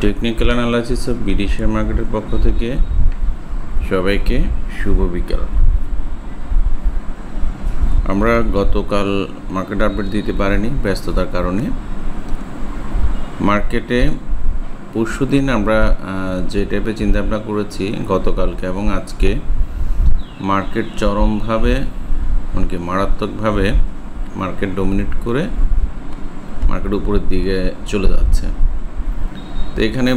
Technical analysis of BD share মার্কেটের পক্ষ থেকে সবাইকে শুভ বিকাল। আমরা গতকাল মার্কেট আপডেট দিতে পারিনি ব্যস্ততার কারণে। মার্কেটে পরশুদিন আমরা যে টাইপের চিন্তাভাবনা করেছি গতকালকে এবং আজকে, মার্কেট চরমভাবে এমনকি মারাত্মকভাবে মার্কেট ডমিনেট করে মার্কেট উপরের দিকে চলে যাচ্ছে। তো এখানে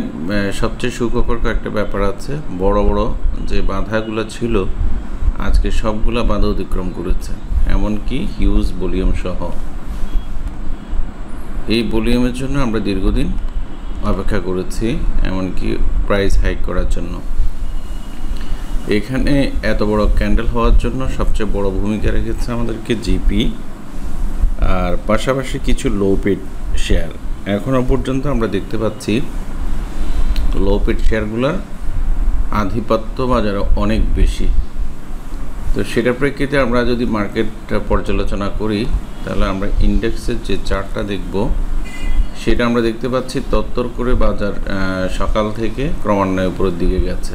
সবচেয়ে সুখকর কয়েকটা ব্যাপার আছে। বড় বড় যে বাধাগুলো ছিল আজকে সবগুলো বাধা অতিক্রম করেছে, এমনকি হিউজ ভলিউম সহ। এই ভলিউমের জন্য আমরা দীর্ঘদিন অপেক্ষা করেছি, এমনকি প্রাইস হাইক করার জন্য। এখানে এত বড় ক্যান্ডেল হওয়ার জন্য সবচেয়ে বড় ভূমিকা রেখেছে আমাদেরকে জিপি, আর পাশাপাশি কিছু লো পেড শেয়ার। এখনও পর্যন্ত আমরা দেখতে পাচ্ছি লো পেড শেয়ারগুলোর আধিপত্য বাজারে অনেক বেশি। তো সেটার প্রেক্ষিতে আমরা যদি মার্কেটটা পর্যালোচনা করি, তাহলে আমরা ইন্ডেক্সের যে চার্টটা দেখব, সেটা আমরা দেখতে পাচ্ছি তত্তর করে বাজার সকাল থেকে ক্রমান্বয়ে উপরের দিকে গেছে।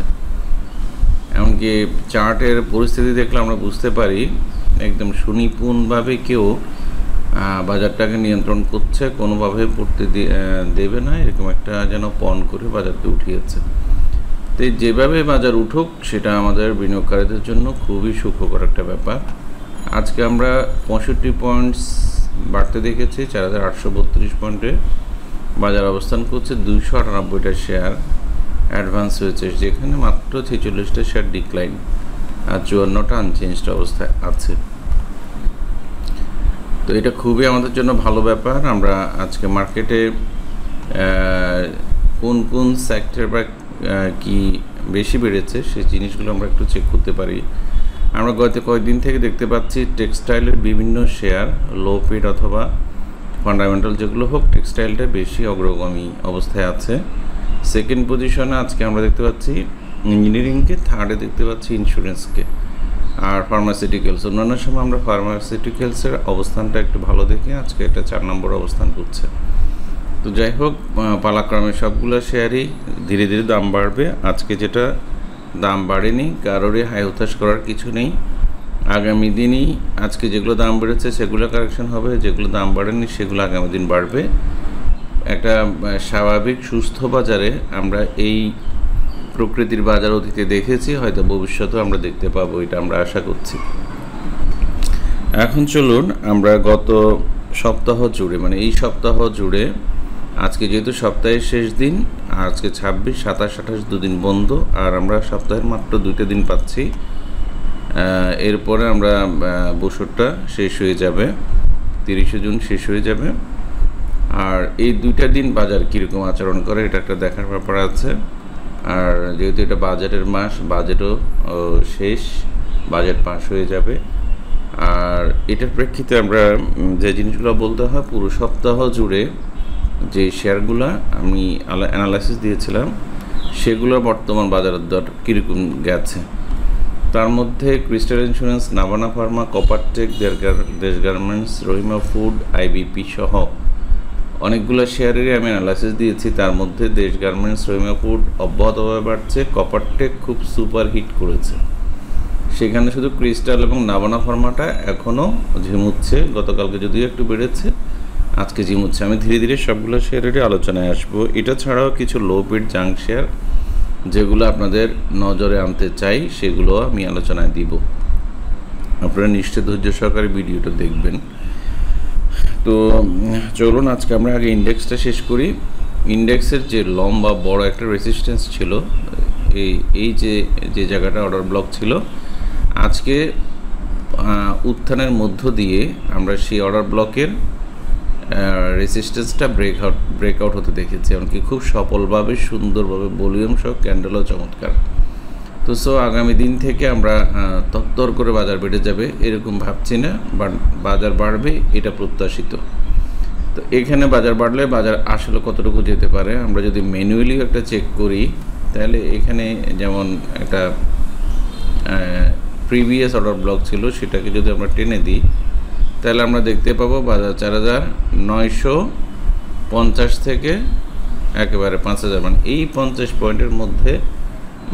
এমনকি চার্টের পরিস্থিতি দেখলে আমরা বুঝতে পারি একদম সুনিপুণভাবে কেউ বাজারটাকে নিয়ন্ত্রণ করছে, কোনোভাবে পড়তে দেবে না, এরকম একটা যেন পণ করে বাজারকে উঠিয়েছে। তো যেভাবে বাজার উঠুক সেটা আমাদের বিনিয়োগকারীদের জন্য খুবই সুখকর একটা ব্যাপার। আজকে আমরা 65 পয়েন্টস বাড়তে দেখেছি, 4832 পয়েন্টে বাজার অবস্থান করছে। 298টা শেয়ার অ্যাডভান্স হয়েছে, যেখানে মাত্র 46টা শেয়ার ডিক্লাইন আর 54টা আনচেঞ্জড অবস্থায় আছে। তো এটা খুবই আমাদের জন্য ভালো ব্যাপার। আমরা আজকে মার্কেটে কোন কোন সেক্টর বা কি বেশি বেড়েছে সেই জিনিসগুলো আমরা একটু চেক করতে পারি। আমরা গত কয়েকদিন থেকে দেখতে পাচ্ছি টেক্সটাইলের বিভিন্ন শেয়ার লো পেড অথবা ফান্ডামেন্টাল যেগুলো হোক, টেক্সটাইলটা বেশি অগ্রগামী অবস্থায় আছে। সেকেন্ড পজিশনে আজকে আমরা দেখতে পাচ্ছি ইঞ্জিনিয়ারিংকে, থার্ডে দেখতে পাচ্ছি ইন্স্যুরেন্সকে, আর ফার্মাসিউটিক্যালস। অন্যান্য সময় আমরা ফার্মাসিউটিক্যালসের অবস্থানটা একটু ভালো দেখে আজকে এটা 4 নম্বর অবস্থান করছে। তো যাই হোক, পালাক্রমে সবগুলো শেয়ারই ধীরে ধীরে দাম বাড়বে। আজকে যেটা দাম বাড়েনি, কারোরই হাই হতাশ করার কিছু নেই। আগামী দিনই আজকে যেগুলো দাম বেড়েছে সেগুলো কারেকশন হবে, যেগুলো দাম বাড়েনি সেগুলো আগামী দিন বাড়বে। একটা স্বাভাবিক সুস্থ বাজারে আমরা এই প্রকৃতির বাজার অতীতে দেখেছি, হয়তো ভবিষ্যতেও আমরা দেখতে পাবো, এটা আমরা আশা করছি। এখন চলুন আমরা গত সপ্তাহ জুড়ে, মানে এই সপ্তাহ জুড়ে, আজকে যেহেতু সপ্তাহের শেষ দিন, আজকে 26, 27, 28 দুদিন বন্ধ, আর আমরা সপ্তাহের মাত্র 2টা দিন পাচ্ছি। এরপরে আমরা বছরটা শেষ হয়ে যাবে, 30শে জুন শেষ হয়ে যাবে। আর এই 2টা দিন বাজার কীরকম আচরণ করে এটা একটা দেখার ব্যাপার আছে। আর যেহেতু এটা বাজেটের মাস, বাজেটও শেষ, বাজেট পাস হয়ে যাবে। আর এটার প্রেক্ষিতে আমরা যে জিনিসগুলো বলতে হয়, পুরো সপ্তাহ জুড়ে যে শেয়ারগুলো আমি অ্যানালাইসিস দিয়েছিলাম সেগুলোর বর্তমান বাজারের দর কীরকম গেছে। তার মধ্যে ক্রিস্টাল ইন্স্যুরেন্স, নাভানা ফার্মা, কপারটেক, দেশ গার্মেন্টস, রহিমা ফুড, আইবিপি সহ অনেকগুলো শেয়ারেরই আমি অ্যানালাইসিস দিয়েছি। তার মধ্যে দেশ গার্মেন্টস, রহিমা ফুড অব্যাহতভাবে বাড়ছে, কপারটেক খুব সুপার হিট করেছে। সেখানে শুধু ক্রিস্টাল এবং নাভানা ফার্মাটা এখনও ঝিমুচ্ছে, গতকালকে যদিও একটু বেড়েছে, আজকে ঝিমুচ্ছে। আমি ধীরে ধীরে সবগুলো শেয়ারেরই আলোচনায় আসবো। এটা ছাড়াও কিছু লো পেড জাঙ্ক শেয়ার যেগুলো আপনাদের নজরে আনতে চাই, সেগুলো আমি আলোচনায় দিব। আপনারা নিশ্চয় ধৈর্য সহকারে ভিডিওটা দেখবেন। তো চলুন আজকে আমরা আগে ইন্ডেক্সটা শেষ করি। ইন্ডেক্সের যে লম্বা বড় একটা রেসিস্ট্যান্স ছিল, এই যে জায়গাটা অর্ডার ব্লক ছিল, আজকে উত্থানের মধ্য দিয়ে আমরা সেই অর্ডার ব্লকের রেসিস্ট্যান্সটা ব্রেকআউট হতে দেখেছি, এমনকি খুব সফলভাবে সুন্দরভাবে ভলিউম সহ ক্যান্ডেলও চমৎকার। তো আগামী দিন থেকে আমরা তত্তর করে বাজার বেড়ে যাবে এরকম ভাবছি না, বাট বাজার বাড়বে এটা প্রত্যাশিত। তো এখানে বাজার বাড়লে বাজার আসলে কতটুকু যেতে পারে আমরা যদি ম্যানুয়ালি একটা চেক করি, তাহলে এখানে যেমন একটা প্রিভিয়াস অর্ডার ব্লক ছিল, সেটাকে যদি আমরা টেনে দিই, তাহলে আমরা দেখতে পাবো বাজার 4950 থেকে একেবারে 5000, মানে এই 50 পয়েন্টের মধ্যে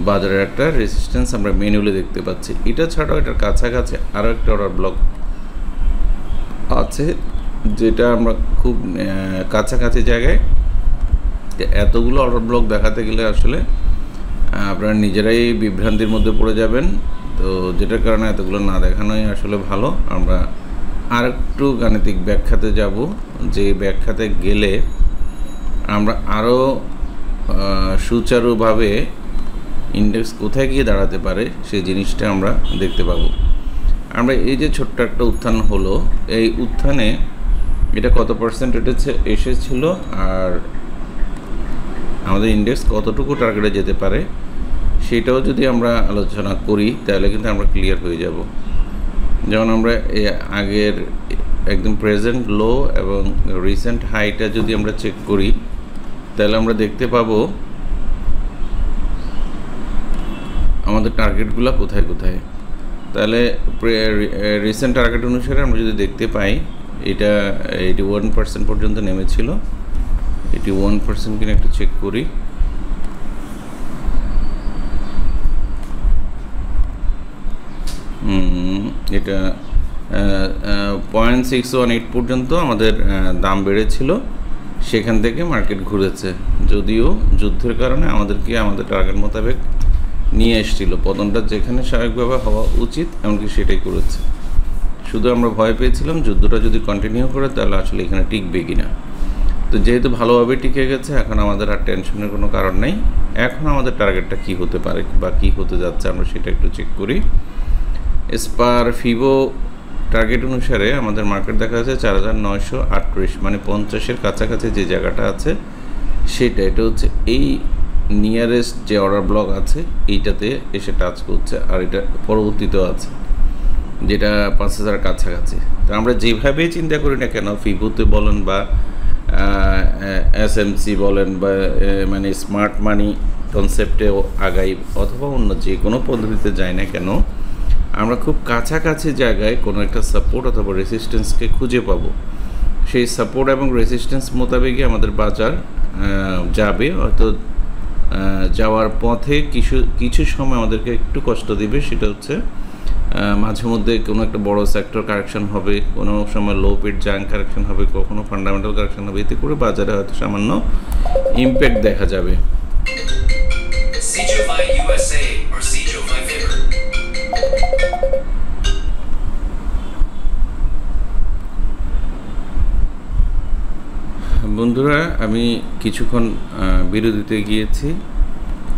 বাজারের একটা রেজিস্ট্যান্স আমরা ম্যানুয়ালি দেখতে পাচ্ছি। এটা ছাড়াও এটার কাছাকাছি আরও একটা অর্ডার ব্লক আছে, যেটা আমরা খুব কাছাকাছি জায়গায়। এতগুলো অর্ডার ব্লক দেখাতে গেলে আসলে আপনারা নিজেরাই বিভ্রান্তির মধ্যে পড়ে যাবেন, তো যেটার কারণে এতগুলো না দেখানোই আসলে ভালো। আমরা আর একটু গাণিতিক ব্যাখ্যাতে যাব, যে ব্যাখ্যাতে গেলে আমরা আরও সুচারুভাবে ইন্ডেক্স কোথায় গিয়ে দাঁড়াতে পারে সেই জিনিসটা আমরা দেখতে পাবো। আমরা এই যে ছোট্ট একটা উত্থান হলো, এই উত্থানে এটা কত পার্সেন্ট এসেছিল আর আমাদের ইন্ডেক্স কতটুকু টার্গেটে যেতে পারে সেটাও যদি আমরা আলোচনা করি তাহলে কিন্তু আমরা ক্লিয়ার হয়ে যাব। যেমন আমরা আগের একদম প্রেজেন্ট লো এবং রিসেন্ট হাইটা যদি আমরা চেক করি তাহলে আমরা দেখতে পাবো আমাদের টার্গেটগুলো কোথায় কোথায়। তাহলে রিসেন্ট টার্গেট অনুসারে আমরা যদি দেখতে পাই এটা 81% পর্যন্ত নেমেছিল। 81% কিনা একটু চেক করি। এটা 0.618 পর্যন্ত আমাদের দাম বেড়েছিল, সেখান থেকে মার্কেট ঘুরেছে, যদিও যুদ্ধের কারণে আমাদেরকে আমাদের টার্গেট মোতাবেক নিয়ে এসেছিল। পতনটা যেখানে স্বাভাবিকভাবে হওয়া উচিত এমনকি সেটাই করেছে। শুধু আমরা ভয় পেয়েছিলাম যুদ্ধটা যদি কন্টিনিউ করে তাহলে আসলে এখানে টিকবে কিনা। তো যেহেতু ভালোভাবে টিকে গেছে, এখন আমাদের আর টেনশনের কোনো কারণ নেই। এখন আমাদের টার্গেটটা কি হতে পারে বা কি হতে যাচ্ছে আমরা সেটা একটু চেক করি। স্পার ফিবো টার্গেট অনুসারে আমাদের মার্কেট দেখা যাচ্ছে 4938, মানে 50-এর কাছাকাছি যে জায়গাটা আছে সেটা, এটা হচ্ছে এই নিয়ারেস্ট যে অর্ডার ব্লক আছে এইটাতে এসে টাচ করছে, আর এটা পরবর্তীতেও আছে যেটা 5000 কাছাকাছি। তো আমরা যেভাবেই চিন্তা করি না কেন, ফিবোতে বলেন বা এসএমসি বলেন বা মানে স্মার্ট মানি কনসেপ্টেও আগাই অথবা অন্য যে কোনো পদ্ধতিতে যাই না কেন, আমরা খুব কাছাকাছি জায়গায় কোনো একটা সাপোর্ট অথবা রেসিস্ট্যান্সকে খুঁজে পাবো। সেই সাপোর্ট এবং রেসিস্ট্যান্স মোতাবেকই আমাদের বাজার যাবে। হয়তো যাওয়ার পথে কিছু সময় আমাদেরকে একটু কষ্ট দিবে, সেটা হচ্ছে মাঝে মধ্যে কোনো একটা বড় সেক্টর কারেকশন হবে, কোনো সময় লো পিট জাঙ্ক কারেকশন হবে, কখনো ফান্ডামেন্টাল কারেকশন হবে, এতে করে বাজারে হয়তো সামান্য ইম্প্যাক্ট দেখা যাবে। বন্ধুরা, আমি কিছুক্ষণ বিরতিতে গিয়েছি।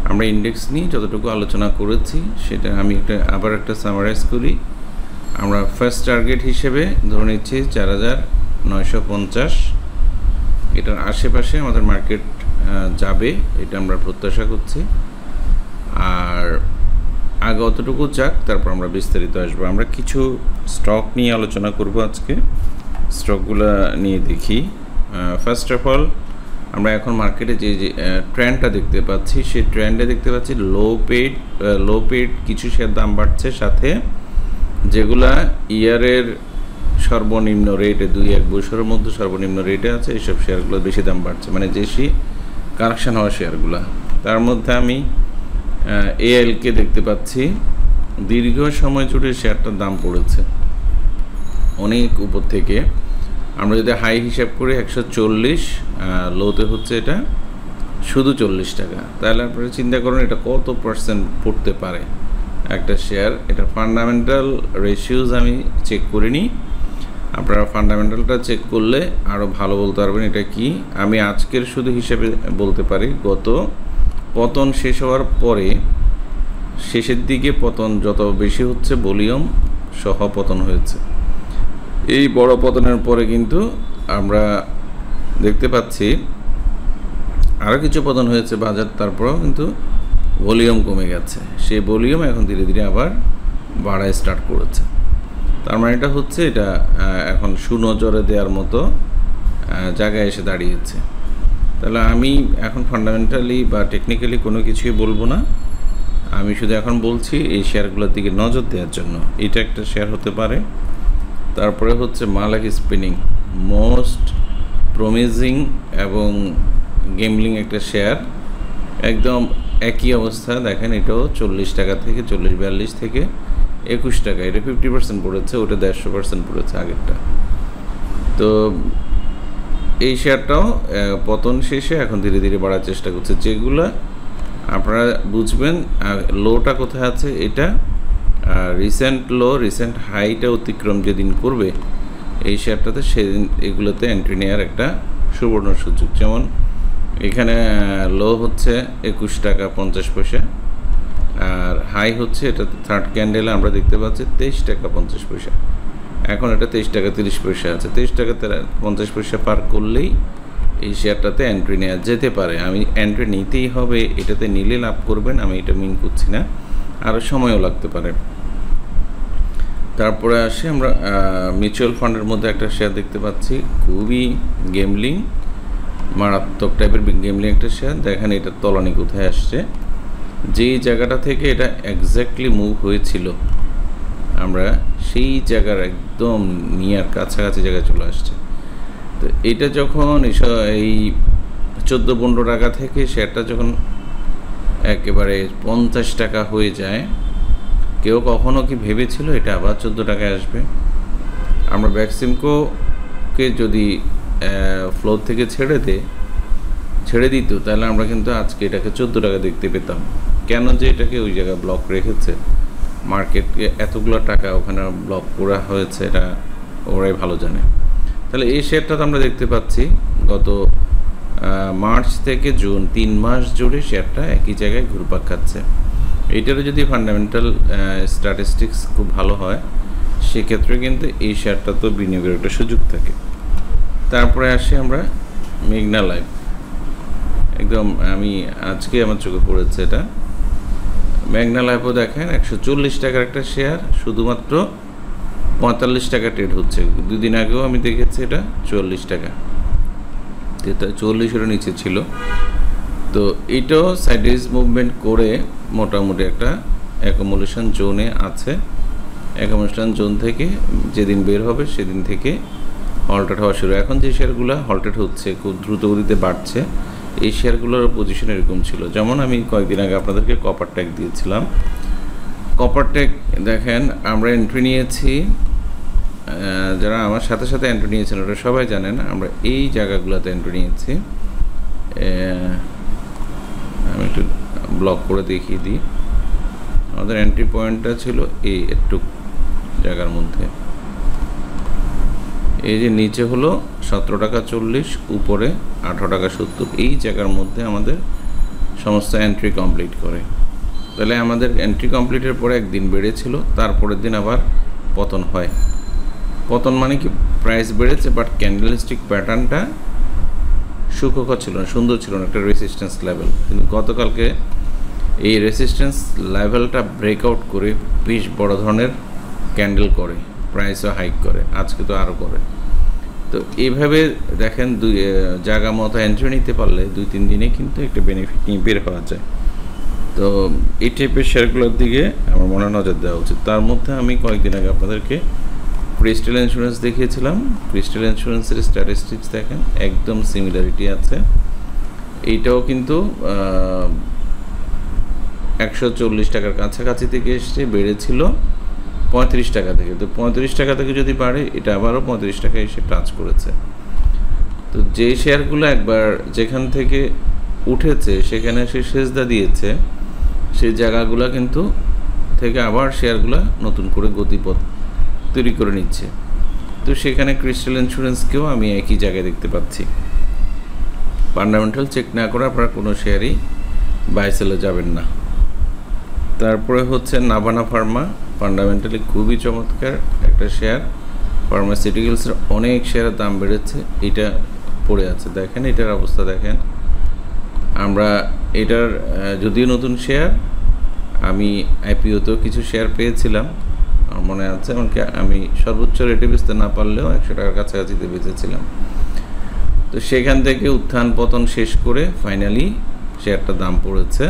আমরা ইন্ডেক্স নিয়ে যতটুকু আলোচনা করেছি সেটা আমি আবার একটা সামারাইজ করি। আমরা ফার্স্ট টার্গেট হিসেবে ধরে নিচ্ছি 4950, এটার আশেপাশে আমাদের মার্কেট যাবে, এটা আমরা প্রত্যাশা করছি। আর আগে অতটুকু যাক, তারপর আমরা বিস্তারিত আসবো। আমরা কিছু স্টক নিয়ে আলোচনা করব আজকে, স্টকগুলো নিয়ে দেখি। ফার্স্ট অফ অল আমরা এখন মার্কেটে যে ট্রেন্ডটা দেখতে পাচ্ছি, সেই ট্রেন্ডে দেখতে পাচ্ছি লো পেড কিছু শেয়ার দাম বাড়ছে, সাথে যেগুলা ইয়ারের সর্বনিম্ন রেটে 2-1 বছরের মধ্যে সর্বনিম্ন রেটে আছে এইসব শেয়ারগুলো বেশি দাম বাড়ছে, মানে বেশি কারেকশান হওয়া শেয়ারগুলো। তার মধ্যে আমি এএলকে দেখতে পাচ্ছি দীর্ঘ সময় জুড়ে শেয়ারটার দাম পড়েছে অনেক উপর থেকে। আমরা যদি হাই হিসাব করি 140, লোতে হচ্ছে এটা শুধু 40 টাকা, তাহলে আপনারা চিন্তা করুন এটা কত পার্সেন্ট পড়তে পারে একটা শেয়ার। এটা ফান্ডামেন্টাল রেশিওজ আমি চেক করিনি, আপনারা ফান্ডামেন্টালটা চেক করলে আরও ভালো বলতে পারবেন এটা কি। আমি আজকের শুধু হিসেবে বলতে পারি গত পতন শেষ হওয়ার পরে শেষের দিকে পতন যত বেশি হচ্ছে ভলিউম সহ পতন হয়েছে। এই বড় পতনের পরে কিন্তু আমরা দেখতে পাচ্ছি আরও কিছু পতন হয়েছে বাজার, তারপরেও কিন্তু ভলিউম কমে গেছে। সেই ভলিউম এখন ধীরে ধীরে আবার বাড়ায় স্টার্ট করেছে। তার মানে এটা হচ্ছে এটা এখন সুনজরে দেওয়ার মতো জায়গায় এসে দাঁড়িয়েছে। তাহলে আমি এখন ফান্ডামেন্টালি বা টেকনিক্যালি কোনো কিছুই বলবো না, আমি শুধু এখন বলছি এই শেয়ারগুলোর দিকে নজর দেওয়ার জন্য। এটা একটা শেয়ার হতে পারে। তারপরে হচ্ছে মালাক স্পিনিং, মোস্ট প্রমিজিং এবং গেমলিং একটা শেয়ার, একদম একই অবস্থা দেখেন, এটাও 40 টাকা থেকে 40-42 থেকে 21 টাকা, এটা 50% পড়েছে, ওটা 150% পড়েছে আগেরটা। তো এই শেয়ারটাও পতন শেষে এখন ধীরে ধীরে বাড়ার চেষ্টা করছে। যেগুলো আপনারা বুঝবেন লোটা কোথায় আছে, এটা রিসেন্ট লো রিসেন্ট হাইটা অতিক্রম যেদিন করবে এই শেয়ারটাতে, সেদিন এগুলোতে এন্ট্রি নেওয়ার একটা সুবর্ণ সুযোগ। যেমন এখানে লো হচ্ছে 21 টাকা 50 পয়সা, আর হাই হচ্ছে এটা থার্ড ক্যান্ডেলে আমরা দেখতে পাচ্ছি 23 টাকা 50 পয়সা। এখন এটা 23 টাকা 30 পয়সা আছে। 23 টাকা 50 পয়সা পার করলেই এই শেয়ারটাতে এন্ট্রি নেওয়া যেতে পারে। আমি এন্ট্রি নিতেই হবে, এটাতে নিলে লাভ করবেন, আমি এটা মিন করছি না, আরও সময়ও লাগতে পারে। তারপরে আসি আমরা মিউচুয়াল ফান্ডের মধ্যে একটা শেয়ার দেখতে পাচ্ছি, খুবই গেমলিং, মারাত্মক টাইপের গেমলিং একটা শেয়ার। দেখেন এটা তলানি কোথায় আসছে, যেই জায়গাটা থেকে এটা এক্স্যাক্টলি মুভ হয়েছিল, আমরা সেই জায়গার একদম নিয়ার কাছাকাছি জায়গায় চলে আসছে। তো এটা যখন এই 14-15 টাকা থেকে শেয়ারটা যখন একেবারে 50 টাকা হয়ে যায়, কেউ কখনো কি ভেবেছিল এটা আবার 14 টাকায় আসবে? আমরা ব্যাক্সিমকোকে যদি ফ্লোর থেকে ছেড়ে দিত, তাহলে আমরা কিন্তু আজকে এটাকে 14 টাকা দেখতে পেতাম। কেন যে এটাকে ওই জায়গায় ব্লক রেখেছে, মার্কেটকে এতগুলো টাকা ওখানে ব্লক করা হয়েছে, এটা ওরাই ভালো জানে। তাহলে এই শেয়ারটা তো আমরা দেখতে পাচ্ছি গত মার্চ থেকে জুন 3 মাস জুড়ে শেয়ারটা একই জায়গায় ঘুরপাক খাচ্ছে। এইটারও যদি ফান্ডামেন্টাল স্ট্যাটিস্টিক্স খুব ভালো হয়, সেক্ষেত্রে কিন্তু এই শেয়ারটা তো বিনিয়োগের একটা সুযোগ থাকে। তারপরে আসি আমরা মেঘনা লাইফ, একদম আমি আজকে আমার চোখে পড়েছে এটা। মেঘনা লাইফও দেখেন 140 টাকার একটা শেয়ার, শুধুমাত্র 45 টাকা ট্রেড হচ্ছে। দুদিন আগেও আমি দেখেছি এটা 40 টাকা, এটা 40-এর নিচে ছিল। তো এটাও সাইডওয়েজ মুভমেন্ট করে মোটামুটি একটা অ্যাকোমোডেশন জোনে আছে। অ্যাকোমোডেশন জোন থেকে যেদিন বের হবে সেদিন থেকে হল্টেড হওয়া শুরু। এখন যে শেয়ারগুলো হল্টেড হচ্ছে, খুব দ্রুত গতিতে বাড়ছে, এই শেয়ারগুলোর পজিশন এরকম ছিল। যেমন আমি কয়েকদিন আগে আপনাদেরকে কপারটেক দিয়েছিলাম। কপারটেক দেখেন আমরা এন্ট্রি নিয়েছি, যারা আমার সাথে সাথে এন্ট্রি নিয়েছেন ওরা সবাই জানেন, আমরা এই জায়গাগুলোতে এন্ট্রি নিয়েছি। আমি একটু ব্লক করে দেখিয়ে দিই। আমাদের এন্ট্রি পয়েন্টটা ছিল এই একটু জায়গার মধ্যে, এই যে নিচে হলো 17 টাকা 40, উপরে 18 টাকা 70, এই জায়গার মধ্যে আমাদের সমস্ত এন্ট্রি কমপ্লিট করে। তাহলে আমাদের এন্ট্রি কমপ্লিটের পরে একদিন বেড়েছিল, তারপরের দিন আবার পতন হয়। পতন মানে কি, প্রাইস বেড়েছে বাট ক্যান্ডেলস্টিক প্যাটার্নটা সুখকর ছিল না, সুন্দর ছিল না, একটা রেসিস্ট্যান্স লেভেল। কিন্তু গতকালকে এই রেসিস্ট্যান্স লেভেলটা ব্রেকআউট করে বেশ বড় ধরনের ক্যান্ডেল করে, প্রাইসও হাইক করে, আজকে তো আরও করে। তো এইভাবে দেখেন দুই জায়গা মতো এন্ট্রি নিতে পারলে 2-3 দিনে কিন্তু একটা বেনিফিট নিয়ে বের হওয়া যায়। তো এই টাইপের শেয়ারগুলোর দিকে আমার মনে নজর দেওয়া উচিত। তার মধ্যে আমি কয়েকদিন আগে আপনাদেরকে ক্রিস্টাল ইন্স্যুরেন্স দেখিয়েছিলাম। ক্রিস্টাল ইন্স্যুরেন্সের স্ট্যাটিস্টিক্স দেখেন একদম সিমিলারিটি আছে। এইটাও কিন্তু 140 টাকার কাছাকাছি থেকে এসছে, বেড়েছিল 35 টাকা থেকে। তো 35 টাকা থেকে যদি বাড়ে, এটা আবারও 35 টাকা এসে টাচ করেছে। তো যে শেয়ারগুলো একবার যেখান থেকে উঠেছে সেখানে সে সেজদা দিয়েছে, সেই জায়গাগুলো কিন্তু থেকে আবার শেয়ারগুলো নতুন করে গতিপথ তৈরি করে নিচ্ছে। তো সেখানে ক্রিস্টাল ইন্স্যুরেন্সকেও আমি একই জায়গায় দেখতে পাচ্ছি। ফান্ডামেন্টাল চেক না করে আপনারা কোনো শেয়ারই বাই সেলে যাবেন না। তারপরে হচ্ছে নাভানা ফার্মা, ফান্ডামেন্টালি খুবই চমৎকার একটা শেয়ার। ফার্মাসিউটিক্যালসের অনেক শেয়ারের দাম বেড়েছে, এটা পড়ে আছে। দেখেন এটার অবস্থা দেখেন। আমরা এটার যদিও নতুন শেয়ার, আমি আইপিওতেও কিছু শেয়ার পেয়েছিলাম, আমার মনে আছে। এমনকি আমি সর্বোচ্চ রেটে বেচতে না পারলেও 100 টাকার কাছাকাছিতে বেচেছিলাম। তো সেখান থেকে উত্থান পতন শেষ করে ফাইনালি শেয়ারটার দাম পড়েছে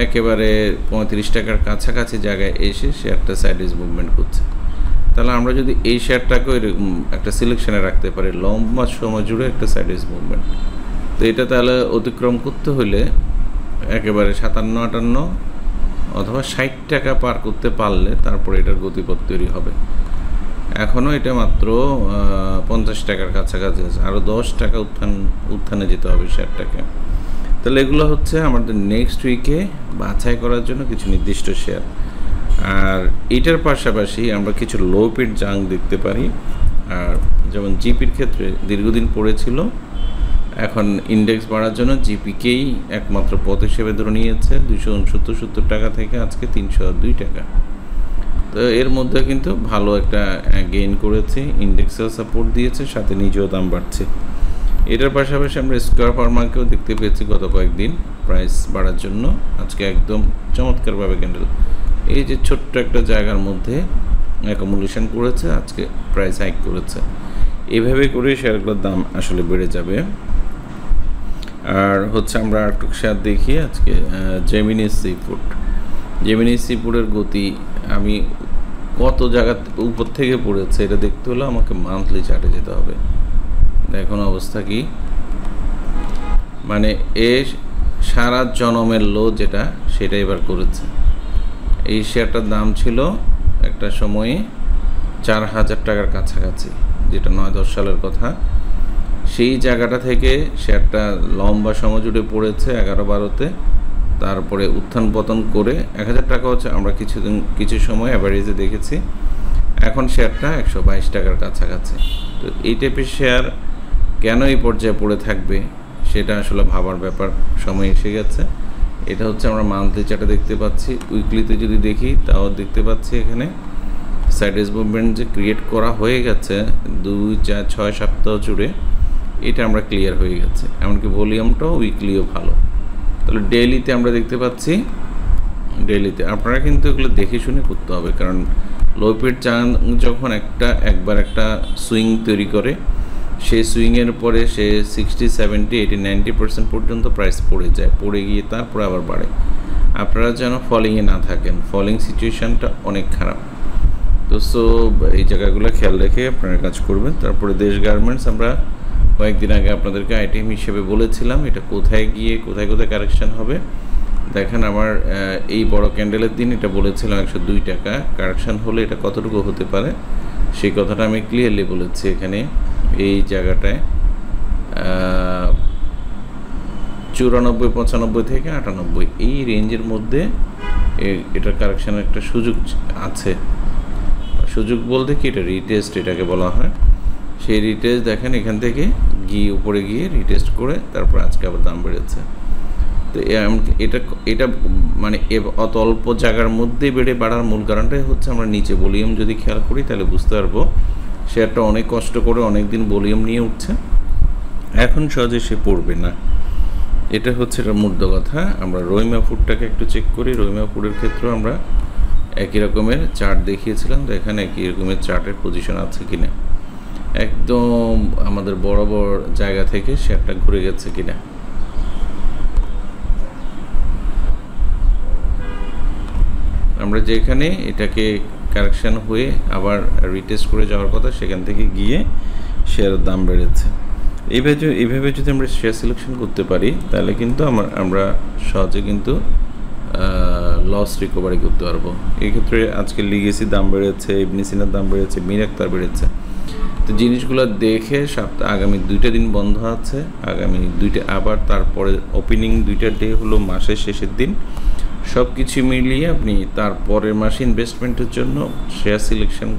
একেবারে 35 টাকার কাছাকাছি জায়গায় এসে শেয়ারটা সাইডওয়েজ মুভমেন্ট করছে। তাহলে আমরা যদি এই শেয়ারটাকে এরকম একটা সিলেকশনে রাখতে পারি, লম্বা সময় জুড়ে একটা সাইডওয়েজ মুভমেন্ট, তো এটা তাহলে অতিক্রম করতে হলে একেবারে 57-58 অথবা 60 টাকা পার করতে পারলে তারপরে এটার গতিপথ তৈরি হবে। এখনও এটা মাত্র 50 টাকার কাছাকাছি আছে, আরও 10 টাকা উত্থানে যেতে হবে শেয়ারটাকে। তাহলে এগুলো হচ্ছে আমাদের নেক্সট উইকে বাছাই করার জন্য কিছু নির্দিষ্ট শেয়ার। আর এটার পাশাপাশি আমরা কিছু লো পিট জাঙ্ক দেখতে পারি। আর যেমন জিপির ক্ষেত্রে দীর্ঘদিন পড়েছিল, এখন ইন্ডেক্স বাড়ার জন্য জিপিকেই একমাত্র পথ হিসেবে ধরে নিয়েছে 269-70 টাকা থেকে আজকে 302 টাকা। তো এর মধ্যে কিন্তু ভালো একটা গেইন করেছে, ইন্ডেক্সেও সাপোর্ট দিয়েছে, সাথে নিজেও দাম বাড়ছে। এটার পাশাপাশি আমরা স্কয়ার ফার্মাকেও দেখতে পেয়েছি গত কয়েকদিন প্রাইস বাড়ার জন্য, আজকে একদম চমৎকারভাবে ক্যান্ডেল এই যে ছোট্ট একটা জায়গার মধ্যে অ্যাকোমোডেশন করেছে, আজকে প্রাইস হাইক করেছে। এভাবে করে শেয়ারগুলোর দাম আসলে বেড়ে যাবে। আর হচ্ছে আমরা একটু শেয়ার দেখি আজকে জেমিনি সি ফুডের গতি আমি কত জায়গা উপর থেকে পড়েছে এটা দেখতে হলে আমাকে মান্থলি চার্টে যেতে হবে। দেখুন অবস্থা কি, মানে এ সারা জনমের লো যেটা সেটা এবার করেছে। এই শেয়ারটার দাম ছিল একটা সময়ে 4000 টাকার কাছাকাছি, যেটা 9-10 সালের কথা। সেই জায়গাটা থেকে শেয়ারটা লম্বা সময় জুড়ে পড়েছে 11-12-তে, তারপরে উত্থান পতন করে 1000 টাকা হচ্ছে আমরা কিছু সময় অ্যাভারেজে দেখেছি। এখন শেয়ারটা 122 টাকার কাছাকাছি। তো এই টাইপের শেয়ার কেন এই পর্যায়ে পড়ে থাকবে সেটা আসলে ভাবার ব্যাপার, সময় এসে গেছে। এটা হচ্ছে আমরা মান্থলি চার্টে দেখতে পাচ্ছি। উইকলিতে যদি দেখি তাও দেখতে পাচ্ছি এখানে সাইডওয়েজ মুভমেন্ট যে ক্রিয়েট করা হয়ে গেছে 2-4-6 সপ্তাহ জুড়ে, এটা আমরা ক্লিয়ার হয়ে গেছে। এমনকি ভলিউমটাও উইকলিও ভালো। তাহলে ডেইলিতে আমরা দেখতে পাচ্ছি, ডেইলিতে আপনারা কিন্তু এগুলো দেখে শুনে করতে হবে, কারণ লো পিট যখন একবার একটা সুইং তৈরি করে, সেই সুইংয়ের পরে সে 60, 70, 80, 90% পর্যন্ত প্রাইস পড়ে যায়, পড়ে গিয়ে তারপরে আবার বাড়ে। আপনারা যেন ফলিংয়ে না থাকেন, ফলিং সিচুয়েশানটা অনেক খারাপ। তো এই জায়গাগুলো খেয়াল রেখে আপনারা কাজ করবেন। তারপরে দেশ গার্মেন্টস আমরা কয়েকদিন আগে আপনাদেরকে আইটেম হিসেবে বলেছিলাম, এটা কোথায় গিয়ে কোথায় কারেকশান হবে। দেখেন আমার এই বড় ক্যান্ডেলের দিন এটা বলেছিলাম 102 টাকা, কারেকশান হলে এটা কতটুকু হতে পারে সেই কথাটা আমি ক্লিয়ারলি বলেছি। এখানে এই জায়গাটায় 94, 95 থেকে 98 এই রেঞ্জের মধ্যে এটার কারেকশানের একটা সুযোগ আছে। সুযোগ বলতে কি, এটা রিটেস্ট এটাকে বলা হয়। সেই রিটেস্ট দেখেন এখান থেকে গিয়ে উপরে গিয়ে রিটেস্ট করে তারপর আজকে আবার দাম বেড়েছে। তো এটা মানে অত অল্প জায়গার মধ্যেই বাড়ার মূল কারণটাই হচ্ছে আমরা নিচে ভলিউম যদি খেয়াল করি তাহলে বুঝতে পারবো শেয়ারটা অনেক কষ্ট করে অনেক দিন ভলিউম নিয়ে উঠছে, এখন সহজে সে পড়বে না। এটা হচ্ছে এটা মূর্ধ কথা। আমরা রহিমা ফুডটাকে একটু চেক করি। রহিমা ফুডের ক্ষেত্রেও আমরা একই রকমের চার্ট দেখিয়েছিলাম, তো এখানে একই রকমের চার্টের পজিশন আছে কিনা, একদম আমাদের বরাবর জায়গা থেকে শেয়ারটা ঘুরে গেছে কিনা। আমরা যেখানে এটাকে কারেকশান হয়ে আবার রিটেস্ট করে যাওয়ার কথা সেখান থেকে গিয়ে শেয়ারের দাম বেড়েছে। এইভাবে যদি আমরা শেয়ার সিলেকশন করতে পারি তাহলে কিন্তু আমরা সহজে কিন্তু লস রিকভারি করতে পারবো। এই ক্ষেত্রে আজকে লিগেসির দাম বেড়েছে, ইবনে সিনার দাম বেড়েছে, মীর আখতার বেড়েছে। তো জিনিসগুলো দেখে আগামী 2টা দিন বন্ধ আছে, আগামী 2টা আবার তারপরে ওপেনিং 2টা ডে হলো মাসের শেষের দিন। সব কিছু মিলিয়ে আপনি তারপরের মাসে ইনভেস্টমেন্টের জন্য শেয়ার সিলেকশন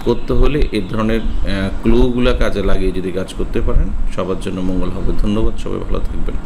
করতে হলে এই ধরনের ক্লুগুলো কাজে লাগিয়ে যদি কাজ করতে পারেন সবার জন্য মঙ্গল হবে। ধন্যবাদ, সবাই ভালো থাকবেন।